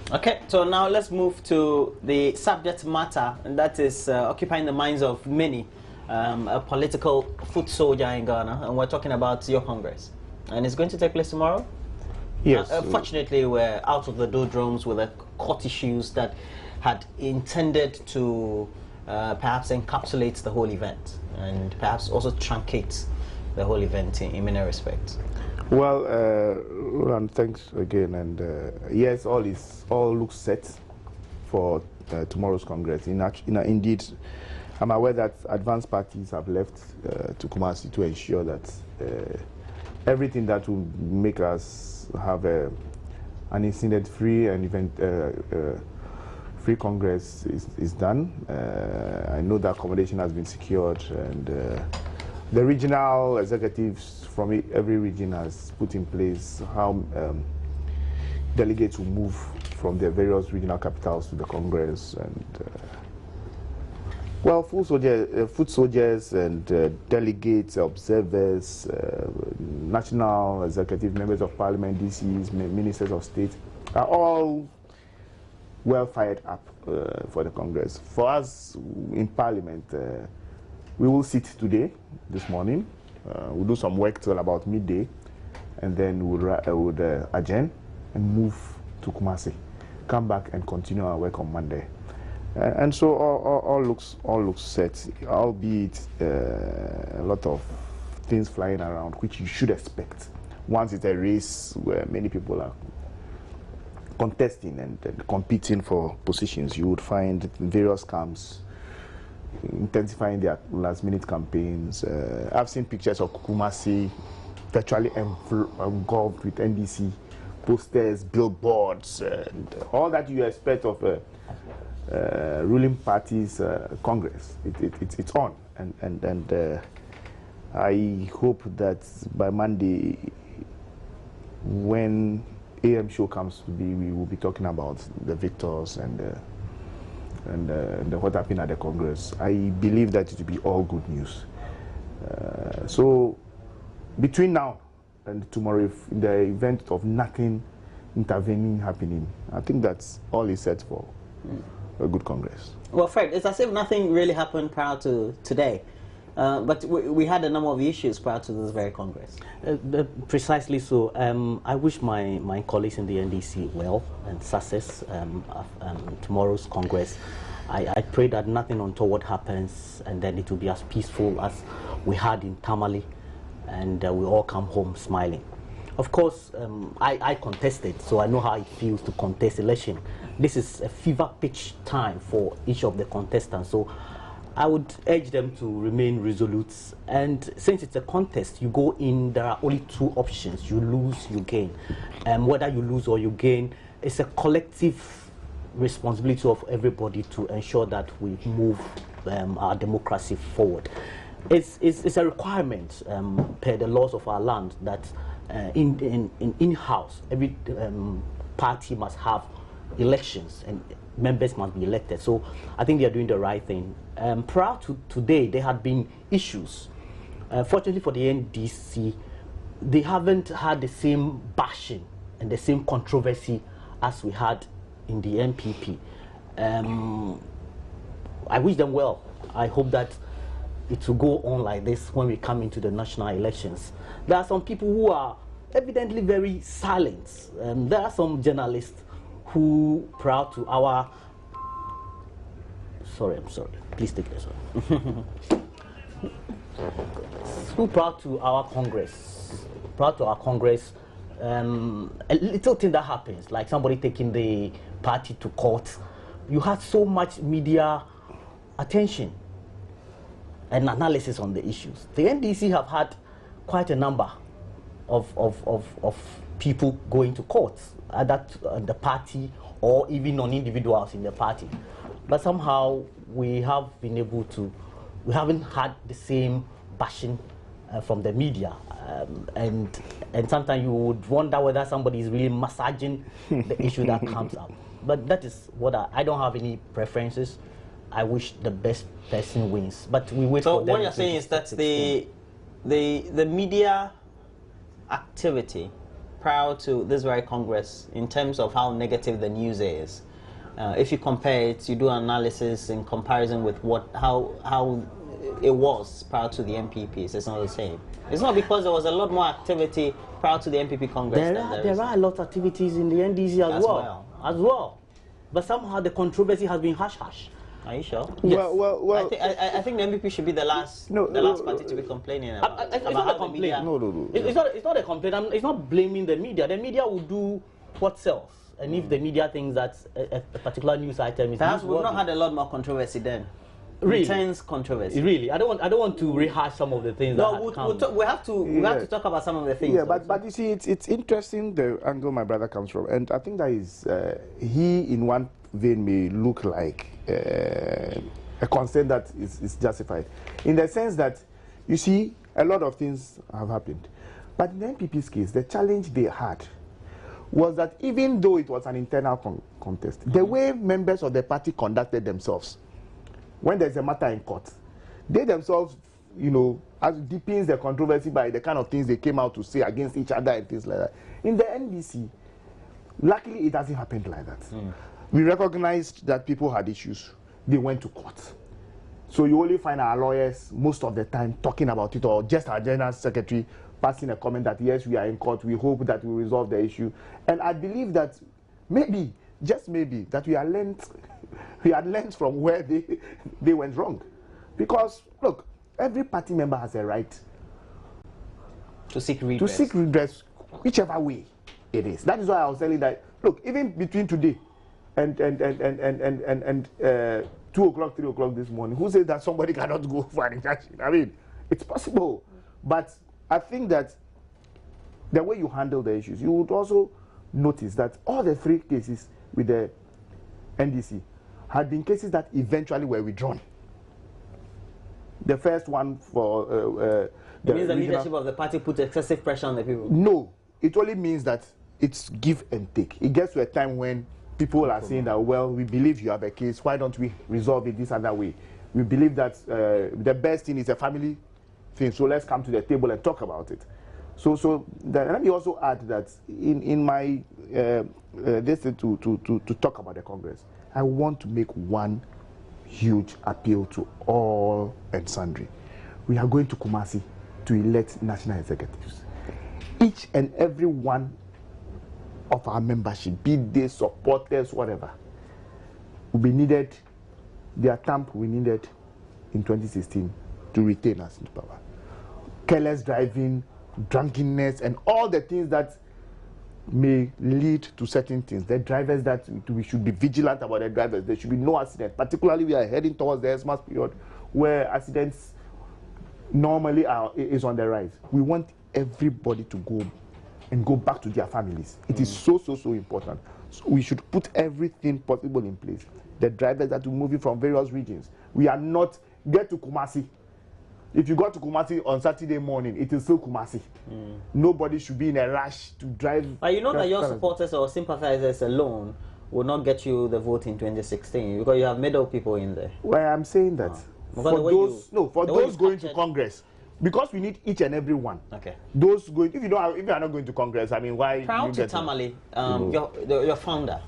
Okay, so now let's move to the subject matter, and that is occupying the minds of many, a political foot soldier in Ghana, and we're talking about your Congress. And it's going to take place tomorrow? Yes. Fortunately, we're out of the doldrums with the court issues that had intended to perhaps encapsulate the whole event, and perhaps also truncate the whole event in many respects. Well, Roland, thanks again, and yes, all looks set for tomorrow's Congress. Indeed, I'm aware that advanced parties have left to Kumasi to ensure that everything that will make us have an incident-free and free Congress is done. I know that accommodation has been secured, and the regional executives from every region has put in place how delegates will move from their various regional capitals to the Congress, and well, foot soldiers and delegates, observers, national executive members of parliament, DCs, ministers of state are all well fired up for the Congress. For us in parliament, we will sit today, this morning. We'll do some work till about midday, and then we'll adjourn and move to Kumasi, come back and continue our work on Monday. And so all looks set, albeit a lot of things flying around, which you should expect. Once it's a race where many people are contesting and competing for positions, you would find various camps intensifying their last-minute campaigns. I've seen pictures of Kumasi virtually engulfed with NDC posters, billboards, and all that you expect of a ruling party's Congress. It's on, and I hope that by Monday, when AM show comes to be, we will be talking about the victors and what happened at the Congress. I believe that it will be all good news. So between now and tomorrow, if in the event of nothing intervening happening, I think that's all is set for a good Congress. Well, Fred, it's as if nothing really happened prior to today. But we had a number of issues prior to this very Congress. Precisely so. I wish my colleagues in the NDC well and success tomorrow's Congress. I pray that nothing untoward happens, and then it will be as peaceful as we had in Tamale, and we all come home smiling. Of course, I contested, so I know how it feels to contest election. This is a fever pitch time for each of the contestants, so I would urge them to remain resolute. And since it's a contest, you go in, there are only two options: you lose, you gain. Whether you lose or you gain, it's a collective responsibility of everybody to ensure that we move our democracy forward. It's a requirement per the laws of our land that in-house, every party must have elections and members must be elected. So I think they are doing the right thing. Prior to today, there had been issues. Fortunately for the NDC, they haven't had the same bashing and the same controversy as we had in the MPP. I wish them well. I hope that it will go on like this when we come into the national elections. There are some people who are evidently very silent. There are some journalists who, proud to our... I'm sorry. Please take this one. Who proud to our Congress. A little thing that happens, like somebody taking the party to court, you had so much media attention and analysis on the issues. The NDC have had quite a number of people going to court, either the party or even on individuals in the party. But somehow we haven't had the same bashing from the media, and sometimes you would wonder whether somebody is really massaging the issue that comes up. But that is what I don't have any preferences. I wish the best person wins, but we wait for them. So what you're saying is that the media activity prior to this very Congress in terms of how negative the news is. If you compare it, you do analysis in comparison with how it was prior to the MPPs. It's not the same. It's not because there was a lot more activity prior to the MPP Congress. There are a lot of activities in the NDC as well. But somehow the controversy has been hush-hush. Are you sure? Yes. Well, I think the MPP should be the last party to be complaining about. It's not a complaint. No. It's not a complaint. It's not blaming the media. The media will do what sells. And if the media thinks that a particular news item is perhaps we've not had a lot more controversy then. Really? Intense controversy. Really, I don't want to rehash some of the things. No, we have to talk about some of the things. Yeah, but you see, it's interesting the angle my brother comes from, and I think that is he in one vein may look like a concern that is justified, in the sense that you see a lot of things have happened, but in the NPP's case, the challenge they had was that even though it was an internal contest, the way members of the party conducted themselves when there's a matter in court, they themselves, as deepens the controversy by the kind of things they came out to say against each other and things like that. In the NDC, luckily it hasn't happened like that. We recognized that people had issues. They went to court. So you only find our lawyers most of the time talking about it, or just our general secretary passing a comment that yes, we are in court, we hope that we resolve the issue. And I believe that maybe, just maybe, that we had learned from where they went wrong. Because, look, every party member has a right to seek redress, whichever way it is. That is why I was telling that, look, even between today and 2 o'clock, 3 o'clock this morning, who says that somebody cannot go for an injunction? I mean, it's possible. But I think that the way you handle the issues, you would also notice that all the 3 cases with the NDC had been cases that eventually were withdrawn. The first one for it means the leadership of the party put excessive pressure on the people. No, it only means that it's give and take. It gets to a time when people are saying that, well, we believe you have a case, why don't we resolve it this other way? We believe that the best thing is a family thing, so let's come to the table and talk about it. So let me also add that in my this to talk about the Congress, I want to make one huge appeal to all and sundry. We are going to Kumasi to elect national executives. Each and every one of our membership, be they supporters, whatever, will be needed. Their stamp will be needed in 2016 to retain us in power. Careless driving, drunkenness, and all the things that may lead to certain things. The drivers that we should be vigilant about the drivers. There should be no accident. Particularly, we are heading towards the Xmas period where accidents normally is on the rise. We want everybody to go back to their families. It is so important. So we should put everything possible in place. The drivers that will move in from various regions. We are not get to Kumasi. If you go to Kumasi on Saturday morning, it is still Kumasi. Nobody should be in a rush to drive. But you know that your supporters or sympathizers alone will not get you the vote in 2016 because you have middle people in there. Well, I'm saying that for those going to Congress, because we need each and every one. Okay. Those going, if you are not going to Congress, I mean, why? Proud to Tamale, your founder,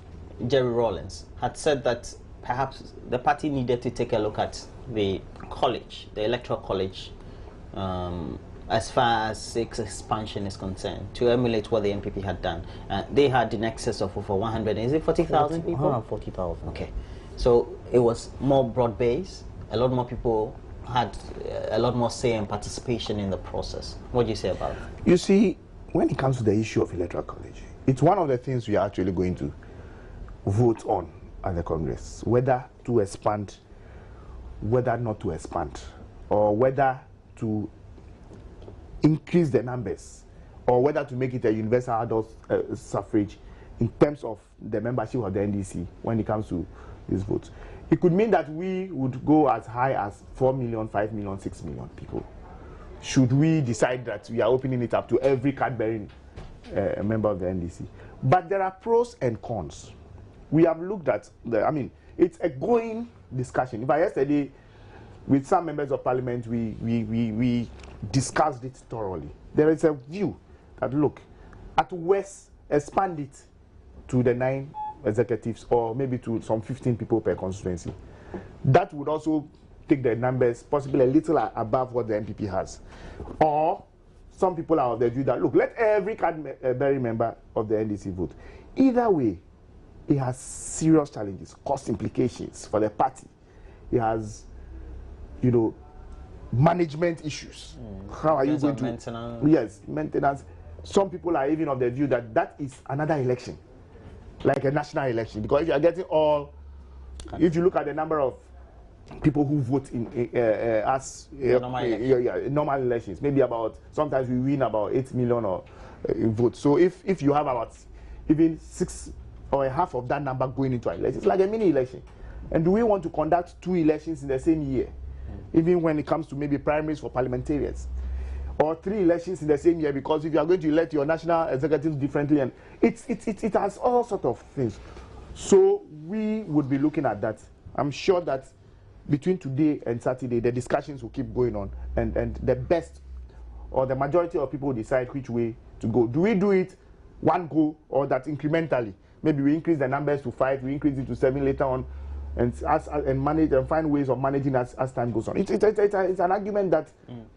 Jerry Rawlings, had said that perhaps the party needed to take a look at the college, the Electoral College, as far as its expansion is concerned, to emulate what the NPP had done. They had in excess of over 140,000 people? 140,000. Okay. So it was more broad-based. A lot more people had a lot more say and participation in the process. What do you say about it? You see, when it comes to the issue of Electoral College, it's one of the things we are actually going to vote on at the Congress, whether to expand, whether not to expand, or whether to increase the numbers, or whether to make it a universal adult suffrage in terms of the membership of the NDC when it comes to these votes. It could mean that we would go as high as 4 million, 5 million, 6 million people. Should we decide that we are opening it up to every card-bearing member of the NDC? But there are pros and cons. We have looked at it's a going discussion. In fact, yesterday, with some members of parliament, we discussed it thoroughly. There is a view that, look, at worst, expand it to the 9 executives or maybe to some 15 people per constituency. That would also take the numbers possibly a little above what the NPP has. Or some people are of the view that, look, let every card-bearing member of the NDC vote. Either way, it has serious challenges, cost implications for the party. It has, you know, management issues. How are you going to maintenance? Yes, maintenance. Some people are even of the view that that is another election, like a national election, because if you are getting all, if you look at the number of people who vote in normal elections, maybe about, sometimes we win about 8 million or votes. So if you have about even 6 or a half of that number going into an election, it's like a mini election. And do we want to conduct 2 elections in the same year, even when it comes to maybe primaries for parliamentarians, or 3 elections in the same year? Because if you are going to elect your national executives differently, and it has all sorts of things. So we would be looking at that. I'm sure that between today and Saturday, the discussions will keep going on, and the best or the majority of people decide which way to go. Do we do it one go, or that incrementally? Maybe we increase the numbers to 5, we increase it to 7 later on, and manage and find ways of managing as time goes on. It's an argument that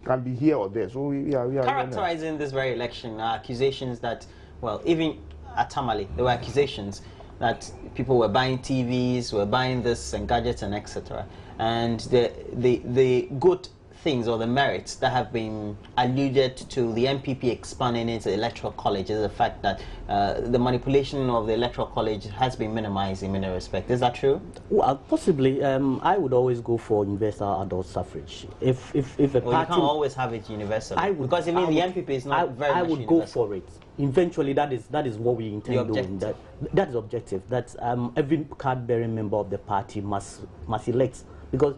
can be here or there. So we are characterizing this very election accusations that, well, even at Tamale there were accusations that people were buying TVs, were buying this and gadgets and etc. And the good things or the merits that have been alluded to the MPP expanding into the Electoral College is the fact that the manipulation of the Electoral College has been minimized in many respects. Is that true? Well, possibly. I would always go for universal adult suffrage. If a party, you can't always have it universal. Because even the MPP is not very much I would universal. go for it. Eventually, that is what we intend doing. That is objective. That every card-bearing member of the party must elect, because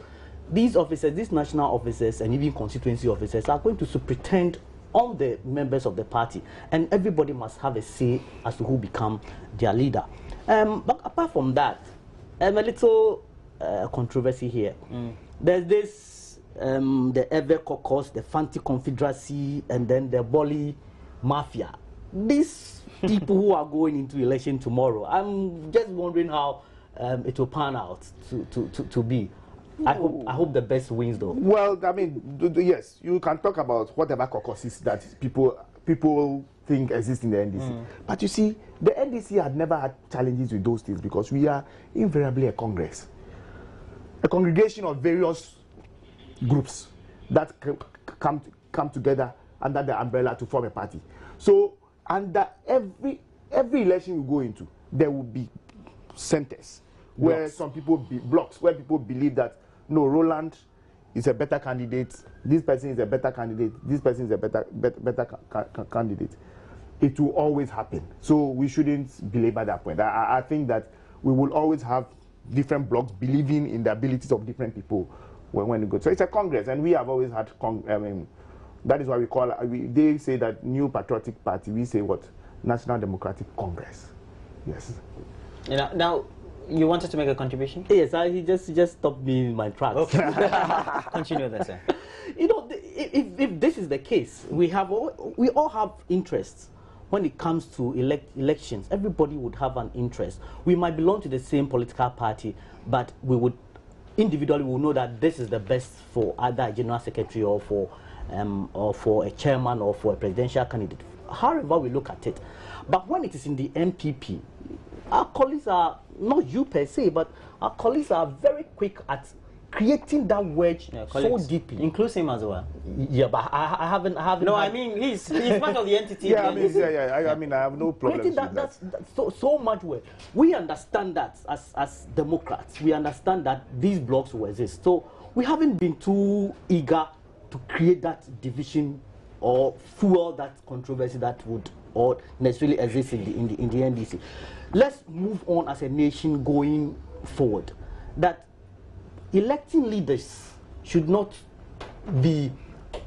these officers, these national officers and even constituency officers are going to superintend on the members of the party, and everybody must have a say as to who become their leader. But apart from that, a little controversy here. There's this, the Ever Caucus, the Fanti Confederacy, and then the Boli Mafia. These people who are going into election tomorrow, I'm just wondering how it will pan out to be. I hope the best wins, though. Well, I mean, yes, you can talk about whatever caucuses that people think exist in the NDC. But you see, the NDC had never had challenges with those things, because we are invariably a congress, a congregation of various groups that come together under the umbrella to form a party. So under every election you go into, there will be centers where some people blocks where people believe that, no, Roland is a better candidate, this person is a better candidate, this person is a better candidate. It will always happen. So we shouldn't belabor that point. I think that we will always have different blocks believing in the abilities of different people when we go. So it's a congress, and we have always had that is why we call it, they say that New Patriotic Party, we say what? National Democratic Congress. Yes. You know, now, you wanted to make a contribution? Yes, he just stopped me in my tracks. Okay. Continue that, sir. You know, if this is the case, we all have interests. When it comes to elections, everybody would have an interest. We might belong to the same political party, but we would individually know that this is the best for either a general secretary or for a chairman or for a presidential candidate. However we look at it. But when it is in the MPP, our colleagues are, not you per se, but our colleagues are very quick at creating that wedge so deeply. Include him as well. Yeah, but I haven't. No, I mean he's part of the entity. Yeah, I mean I have no problem with that. That's so much way. We understand that as Democrats, we understand that these blocks will exist. So we haven't been too eager to create that division or fuel that controversy that would or necessarily exist in the NDC. Let's move on as a nation going forward. That electing leaders should not be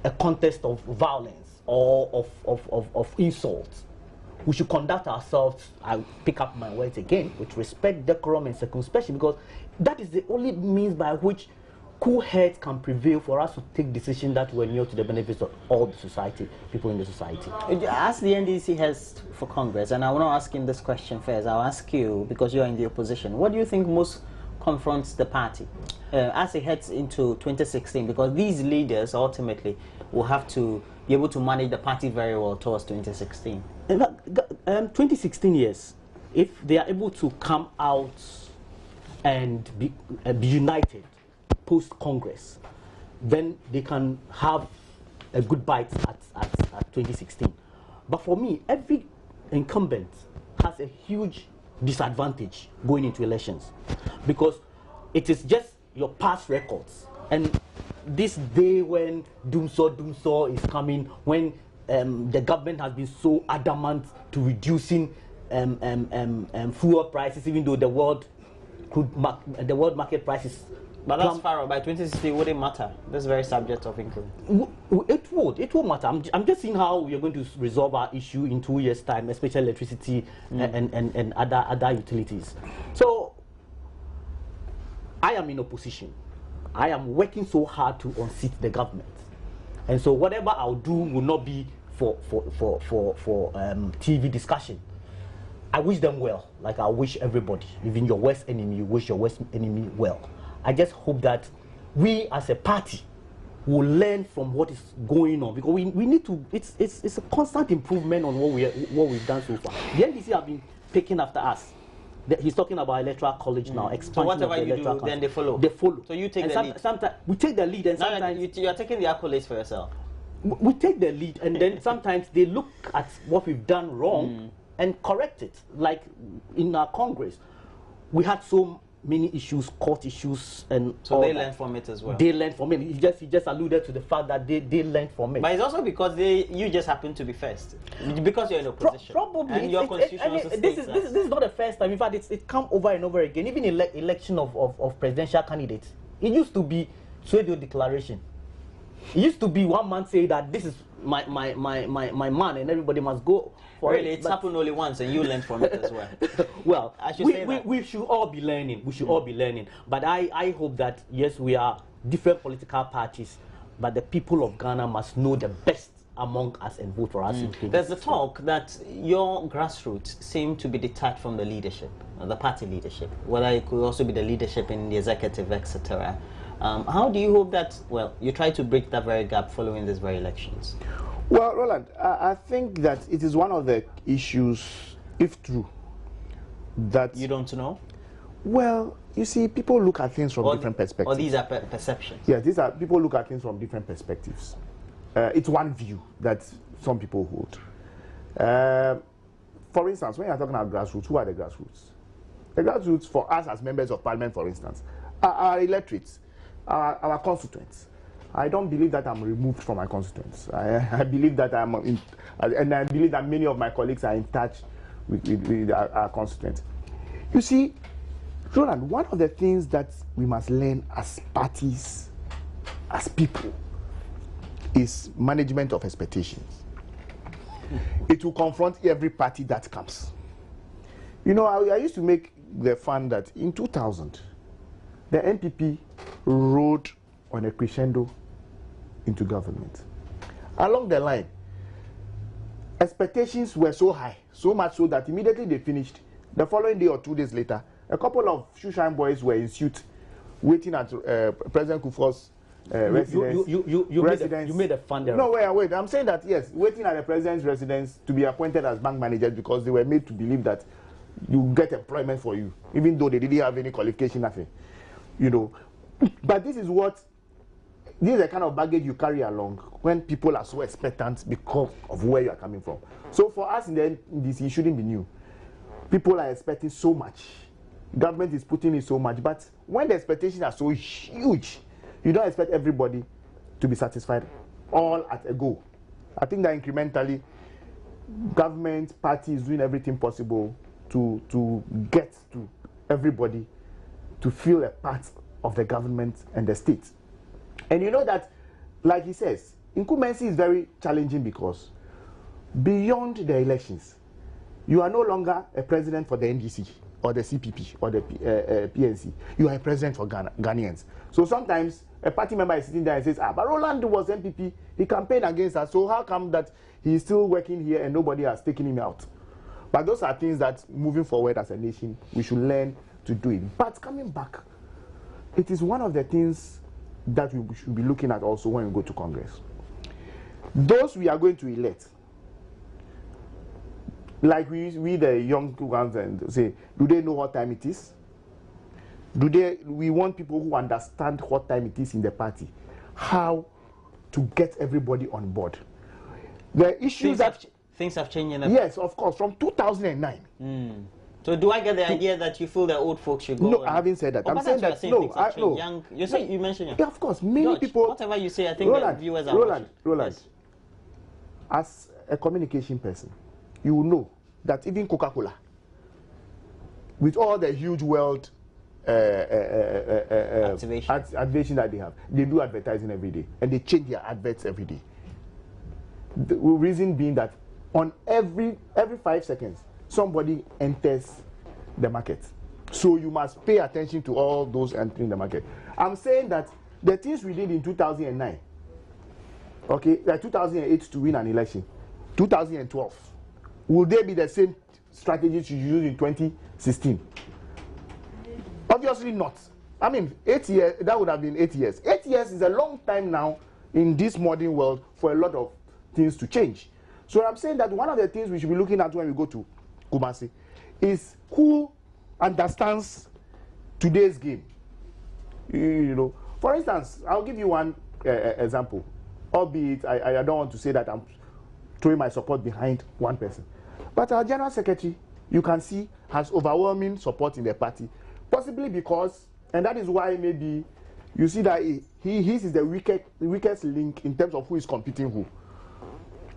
a contest of violence or of insults. We should conduct ourselves, I pick up my words again, with respect, decorum, and circumspection, because that is the only means by which cool heads can prevail for us to take decisions that were near to the benefits of all the society, people in the society. As the NDC heads for Congress, and I want to ask him this question first. I'll ask you, because you're in the opposition, what do you think most confronts the party as it heads into 2016? Because these leaders ultimately will have to be able to manage the party very well towards 2016. 2016, yes. If they are able to come out and be united post-Congress, then they can have a good bite at 2016. But for me, every incumbent has a huge disadvantage going into elections, because it is just your past records. And this day when doomsaw is coming, when the government has been so adamant to reducing fuel prices, even though the world market prices. But that's far off. By 2060, it wouldn't matter. This very subject of income. It will matter. I'm just seeing how we are going to resolve our issue in 2 years' time, especially electricity and other utilities. So I am in opposition. I am working so hard to unseat the government, and so whatever I'll do will not be for TV discussion. I wish them well, like I wish everybody, even your worst enemy, you wish your worst enemy well. I just hope that we as a party will learn from what is going on, because we need to. It's a constant improvement on what we've done so far. The NDC have been taking after us. He's talking about Electoral College now. Expansion. So whatever of the you Electoral do, College. then they follow. They follow. So you take and the lead. Sometimes we take the lead, and sometimes you are taking the accolades for yourself. We take the lead, and then sometimes they look at what we've done wrong and correct it. Like in our Congress, we had so many issues, court issues, and so they learned from it as well. They learned from it. He just alluded to the fact that they learned from it. But it's also because you just happen to be first, because you're in opposition. Probably. And your constitution also states that. This is not the first time. In fact, it's come over and over again. Even in election of presidential candidates, it used to be pseudo declaration. It used to be one man say that this is my man, and everybody must go for really, it. It's happened only once, and you learned from it as well. Well, I should say that. We should all be learning. We should all be learning. But I hope that, yes, we are different political parties, but the people of Ghana must know the best among us and vote for us. There's the talk that your grassroots seem to be detached from the leadership, the party leadership, whether it could also be the leadership in the executive, etc. How do you hope that, well, you try to break that very gap following these very elections? Well, Roland, I think that it is one of the issues, if true, that... You don't know? Well, you see, people look at things from different perspectives. Or these are perceptions? Yeah, people look at things from different perspectives. It's one view that some people hold. For instance, when you're talking about grassroots, who are the grassroots? The grassroots, for us as members of parliament, for instance, are our electorates, our constituents. I don't believe that I'm removed from my constituents. I believe that and I believe that many of my colleagues are in touch with our constituents. You see, Roland, one of the things that we must learn as parties, as people, is management of expectations. It will confront every party that comes. You know, I used to make the fun that in 2000, the NPP rode on a crescendo into government. Along the line, expectations were so high, so much so that immediately they finished, the following day or 2 days later, a couple of shoeshine boys were in suit, waiting at President Kufuor's residence. You made a fun there. No, wait. I'm saying that, yes, waiting at the president's residence to be appointed as bank managers, because they were made to believe that you get employment for you, even though they didn't have any qualification, nothing. You know. But this is the kind of baggage you carry along when people are so expectant because of where you are coming from. So for us in the NDC, it shouldn't be new. People are expecting so much. Government is putting in so much. But when the expectations are so huge, you don't expect everybody to be satisfied all at a go. I think that incrementally, government, party is doing everything possible to get to everybody to feel a part of the government and the state. And you know that, like he says, incumbency is very challenging because beyond the elections, you are no longer a president for the NDC. or the CPP or the PNC, you are a president for Ghanaians. So sometimes a party member is sitting there and says, but Roland was MPP, he campaigned against us, so how come that he's still working here and nobody has taken him out? But those are things that moving forward as a nation, we should learn to do it. But coming back, it is one of the things that we should be looking at also when we go to Congress. Those we are going to elect, like we the young ones, and say, do they know what time it is? We want people who understand what time it is in the party, how to get everybody on board. The issues things have changed in the yes, of course, from 2009. So do I get the idea that you feel that old folks should go? No, I haven't said that. I'm saying that no. Young, you say you mentioned young. Yeah, of course, many George, people. Whatever you say, I think the viewers are Roland. Yes. As a communication person, you will know that even Coca-Cola, with all the huge world activation that they have, they do advertising every day, and they change their adverts every day. The reason being that on every 5 seconds, somebody enters the market. So you must pay attention to all those entering the market. I'm saying that the things we did in 2009, okay, like 2008 to win an election, 2012, will they be the same strategies you used in 2016? Obviously not. I mean, 8 years, that would have been 8 years. 8 years is a long time now in this modern world for a lot of things to change. So I'm saying that one of the things we should be looking at when we go to Kumasi is who understands today's game. You know, for instance, I'll give you one example, albeit I don't want to say that I'm throwing my support behind one person. But our General Secretary, you can see, has overwhelming support in the party, possibly because, and that is why maybe you see that his is the weakest link in terms of who is competing who.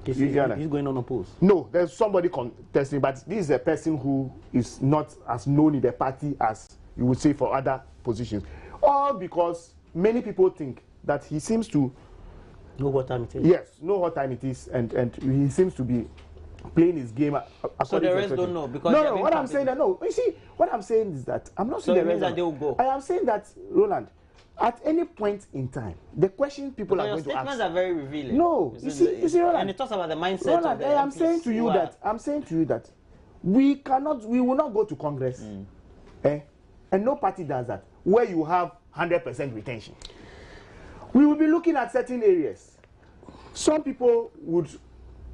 He's going unopposed. No, there's somebody contesting, but this is a person who is not as known in the party as you would say for other positions. All because many people think that he seems to know what time it is. Yes, know what time it is, and he seems to be playing his game. So the rest don't know because no. What I'm saying that no. You see, what I'm saying is that I'm not saying the rest that they will go. I am saying that Roland, at any point in time, the question people are going to ask. Your statements are very revealing. No, you see, Roland. And it talks about the mindset. Roland, I am saying to you that we will not go to Congress, and no party does that, where you have 100% retention. We will be looking at certain areas. Some people would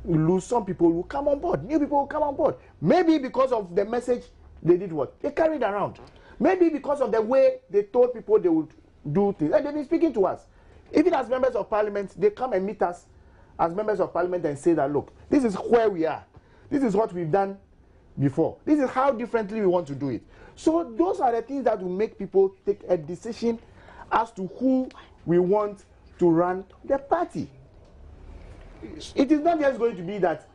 lose, some people will come on board, new people will come on board. Maybe because of the message they did what? They carried around. Maybe because of the way they told people they would do things. And they've been speaking to us. Even as members of parliament, they come and meet us as members of parliament and say that, look, this is where we are. This is what we've done before. This is how differently we want to do it. So those are the things that will make people take a decision as to who we want to run the party. It is not just going to be that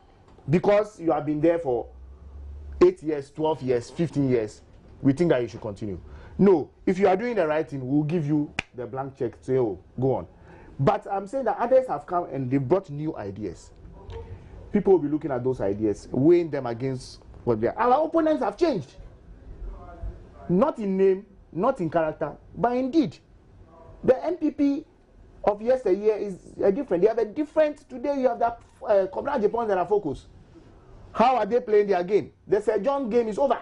because you have been there for 8 years, 12 years, 15 years, we think that you should continue. No, if you are doing the right thing, we'll give you the blank check, say, oh, go on. But I'm saying that others have come and they brought new ideas. People will be looking at those ideas, weighing them against what they are. Our opponents have changed. Not in name, not in character, but indeed. The MPP of yesteryear is different. They have a different, today you have that Kobna Japan and focus. How are they playing their game? The Sir John game is over.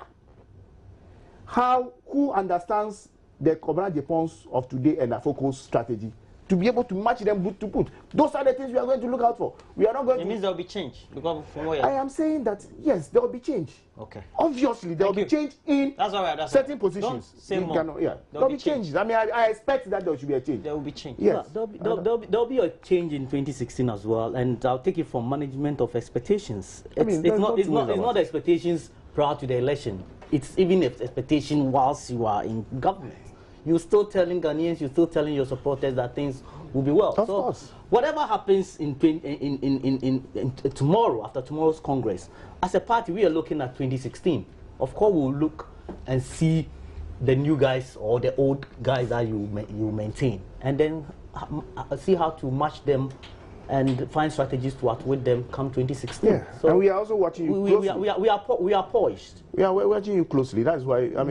Who understands the Kobna Japans of today and the focus strategy to be able to match them boot to boot? Those are the things we are going to look out for. We are not going to. It means there will be change because from where I am saying that yes, there will be change. Okay. Obviously, there will be change in certain positions. Don't say more. There will be changes. I mean, I expect that there should be a change. There will be change. Yes. There'll be a change in 2016 as well, and I'll take it from management of expectations. It's not expectations prior to the election. It's even expectation whilst you are in government. You're still telling Ghanaians, you're still telling your supporters that things will be well. Of course. Whatever happens in tomorrow, after tomorrow's Congress, as a party, we are looking at 2016. Of course, we'll look and see the new guys or the old guys that you maintain, and then see how to match them and find strategies to outwit them come 2016. Yeah, so and we are also watching you closely. We are poised. We're watching you closely. That's why, I mean,